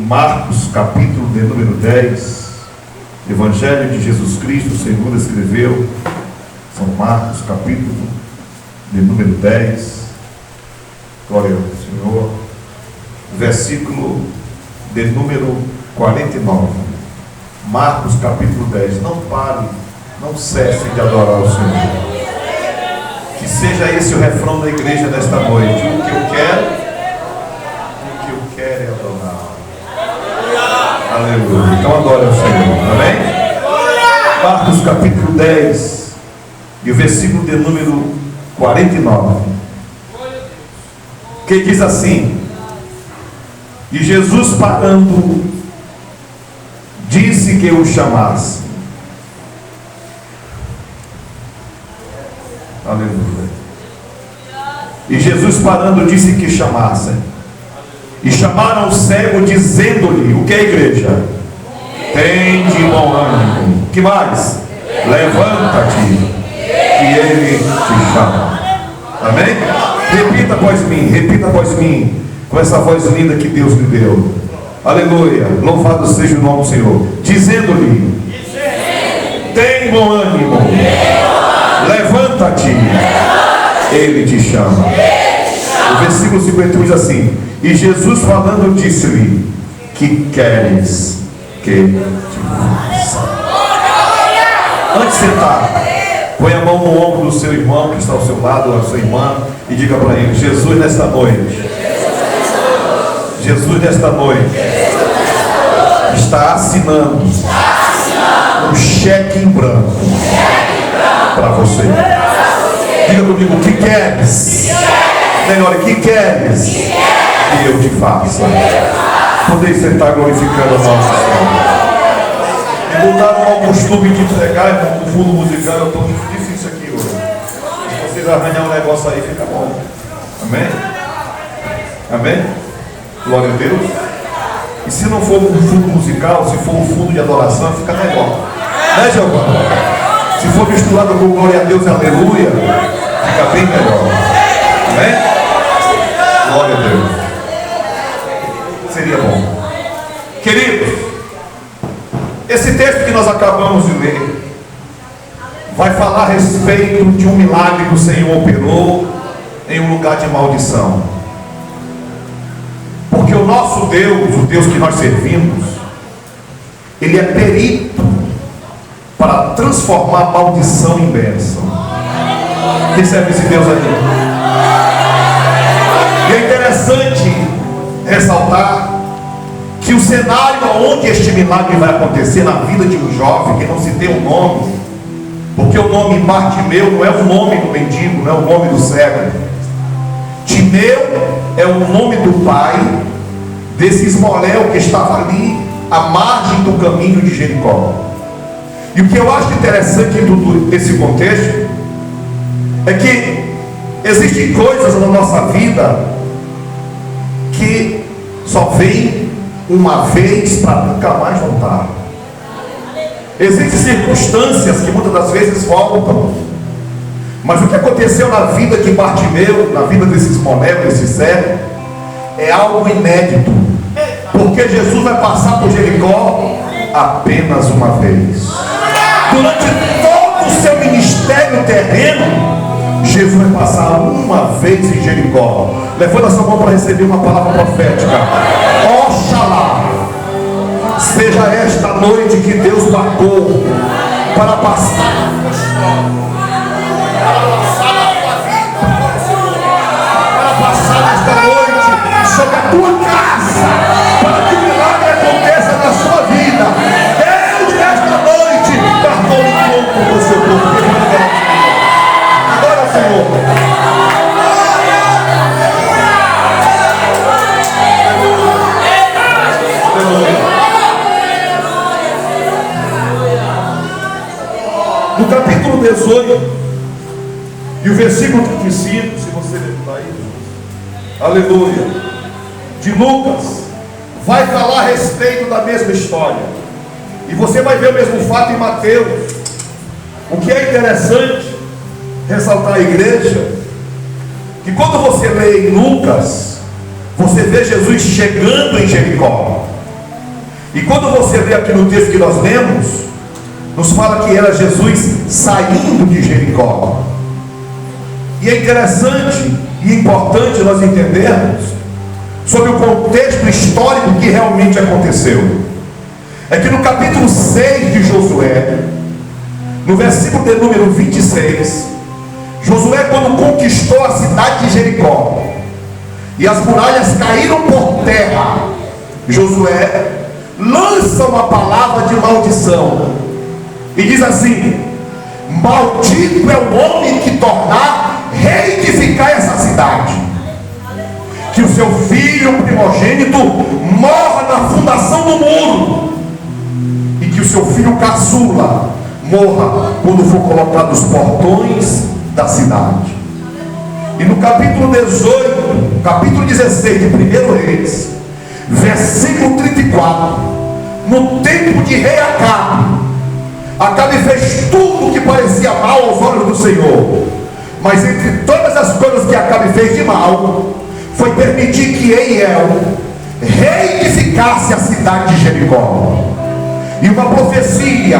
Marcos, capítulo de número 10, Evangelho de Jesus Cristo, segundo escreveu São Marcos, capítulo de número 10, glória ao Senhor, versículo de número 49. Marcos, capítulo 10. Não pare, não cesse de adorar o Senhor. Que seja esse o refrão da igreja nesta noite. O que eu quero é adorar. Aleluia. Então adore ao Senhor. Amém? Marcos capítulo 10 e o versículo de número 49, que diz assim: e Jesus, parando, disse que o chamasse. Aleluia. E Jesus, parando, disse que chamassem. E chamaram o cego, dizendo-lhe: o que é, igreja? Tem de bom ânimo. Que mais? Levanta-te, que ele te chama. Amém? Repita após mim, com essa voz linda que Deus me deu. Aleluia. Louvado seja o nome do Senhor. Dizendo-lhe: tem bom ânimo. Levanta-te, ele te chama. O versículo 51 diz assim: e Jesus falando disse-lhe: que queres que te faça? Antes de sentar, põe a mão no ombro do seu irmão que está ao seu lado, ou a sua irmã, e diga para ele: Jesus nesta noite está assinando um cheque em branco para você. Diga comigo: o que queres? Melhor, o que queres que eu te faça? Podeis sentar glorificando a nossa Senhora. Me botaram ao costume de entregar no fundo musical. Eu estou muito difícil aqui hoje. Se vocês arranhar um negócio aí, fica bom. Amém? Amém? Glória a Deus. E se não for um fundo musical, se for um fundo de adoração, fica melhor. Né, Jeová? Se for misturado com glória a Deus e aleluia, fica bem melhor. Amém? Glória a Deus. Seria bom. Queridos, esse texto que nós acabamos de ler vai falar a respeito de um milagre que o Senhor operou em um lugar de maldição. Porque o nosso Deus, o Deus que nós servimos, Ele é perito para transformar maldição em bênção. Recebe esse Deus aí. E é interessante ressaltar que o cenário onde este milagre vai acontecer na vida de um jovem que não se tem um nome, porque o nome Bartimeu não é o nome do mendigo, não é o nome do cego. Timeu é o nome do pai desse Ismael que estava ali à margem do caminho de Jericó. E o que eu acho interessante em tudo esse contexto é que existem coisas na nossa vida que só vem uma vez para nunca mais voltar. Existem circunstâncias que muitas das vezes voltam. Mas o que aconteceu na vida de Bartimeu, na vida desse Ismael, desse cego, é algo inédito. Porque Jesus vai passar por Jericó apenas uma vez. Durante todo o seu ministério terreno, Jesus vai passar uma vez em Jericó. Levanta a sua mão para receber uma palavra profética. Oxalá seja esta noite que Deus marcou para passar esta noite sobre a tua casa, para que o milagre aconteça na sua vida. Deus nesta noite marcou um encontro com o seu povo. Adora o Senhor. No capítulo 18 e o versículo 35, se você ler aí, aleluia, de Lucas, vai falar a respeito da mesma história. E você vai ver o mesmo fato em Mateus. O que é interessante ressaltar à igreja, que quando você lê em Lucas, você vê Jesus chegando em Jericó. E quando você lê aqui no texto que nós lemos, nos fala que era Jesus saindo de Jericó. E é interessante e importante nós entendermos sobre o contexto histórico que realmente aconteceu. É que no capítulo 6 de Josué, no versículo de número 26, Josué, quando conquistou a cidade de Jericó e as muralhas caíram por terra, Josué lança uma palavra de maldição e diz assim: maldito é o homem que tornar reedificar essa cidade, que o seu filho primogênito morra na fundação do muro, e que o seu filho caçula morra quando for colocado os portões da cidade. E no capítulo 18, capítulo 16 de 1 Reis, versículo 34, no tempo de rei Acabe fez tudo o que parecia mal aos olhos do Senhor, mas entre todas as coisas que Acabe fez de mal, foi permitir que Eiel reedificasse a cidade de Jericó. E uma profecia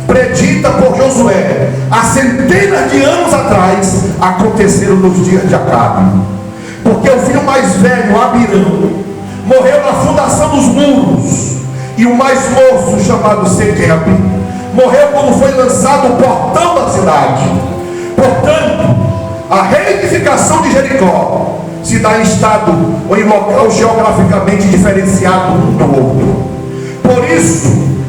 predita por Josué há centenas de anos atrás aconteceram nos dias de Acabe, porque o filho mais velho, Abirão, morreu na fundação dos muros, e o mais moço, chamado Sequebe, morreu quando foi lançado o portão da cidade. Portanto, a reedificação de Jericó se dá em estado ou em local geograficamente diferenciado um do outro. Por isso,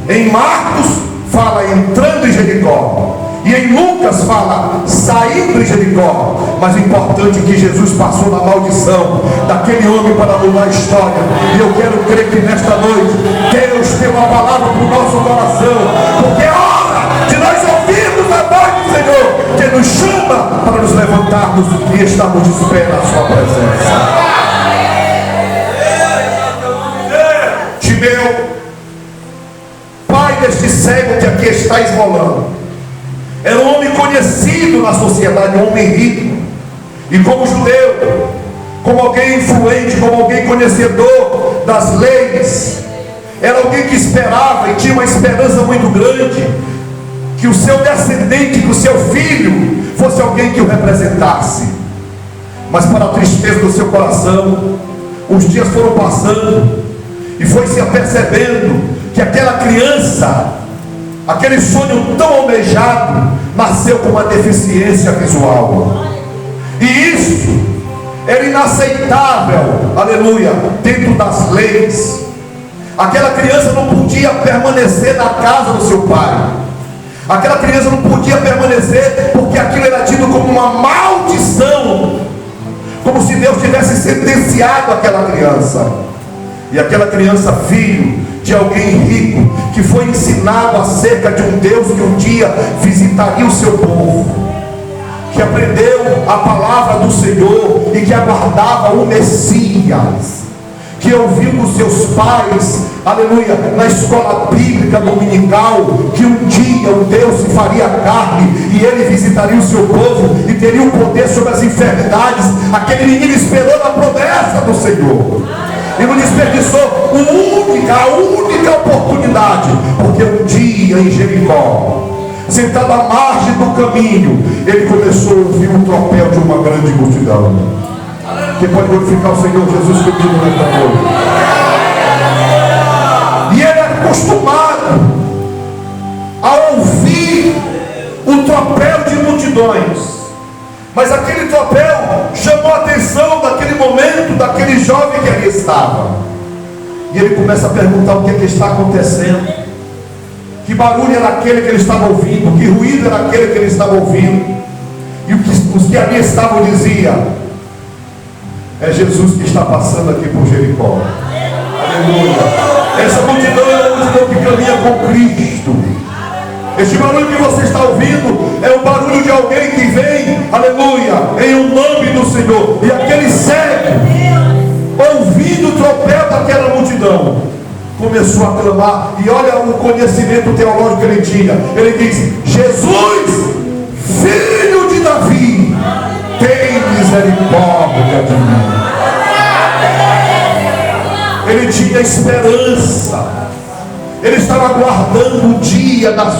em Marcos fala entrando em Jericó, e em Lucas fala saindo de Jericó. Mas o importante é que Jesus passou na maldição daquele homem para mudar a história. E eu quero crer que nesta noite Deus tem uma palavra para o nosso coração, porque é hora de nós ouvirmos a voz do Senhor, que nos chama para nos levantarmos e estarmos de pé na sua presença. Timeu, pai deste cego que aqui está esmolando, era um homem conhecido na sociedade, um homem rico, e como judeu, como alguém influente, como alguém conhecedor das leis, era alguém que esperava e tinha uma esperança muito grande que o seu descendente, que o seu filho fosse alguém que o representasse. Mas para a tristeza do seu coração, os dias foram passando e foi se apercebendo que aquela criança, aquele sonho tão almejado, nasceu com uma deficiência visual. E isso era inaceitável, aleluia, dentro das leis. Aquela criança não podia permanecer na casa do seu pai. Aquela criança não podia permanecer porque aquilo era tido como uma maldição, como se Deus tivesse sentenciado aquela criança. E aquela criança, filho de alguém rico, que foi ensinado acerca de um Deus que um dia visitaria o seu povo, que aprendeu a palavra do Senhor e que aguardava o Messias, que ouviu dos seus pais, aleluia, na escola bíblica dominical, que um dia o Deus se faria carne e ele visitaria o seu povo e teria o poder sobre as enfermidades. Aquele menino esperou na promessa do Senhor e não desperdiçou a única oportunidade, porque um dia em Jericó, sentado à margem do caminho, ele começou a ouvir o tropel de uma grande multidão. Quem pode glorificar o Senhor Jesus que vive nesta noite? E ele é acostumado a ouvir o tropel de multidões, mas aquele tropel chamou a atenção daquele momento, daquele jovem que ali estava. E ele começa a perguntar o que é que está acontecendo, que barulho era aquele que ele estava ouvindo, que ruído era aquele que ele estava ouvindo. E os que ali estavam diziam: é Jesus que está passando aqui por Jericó. Aleluia. Essa multidão é a multidão que caminha com Cristo. Este barulho que você está ouvindo é o barulho de alguém que vem, aleluia, em o nome do Senhor. E aquele cego, ouvindo o tropel daquela multidão, começou a clamar. E olha o conhecimento teológico que ele tinha. Ele diz: Jesus, filho de Davi, tem misericórdia de mim. Ele tinha esperança. ele estava aguardando o dia da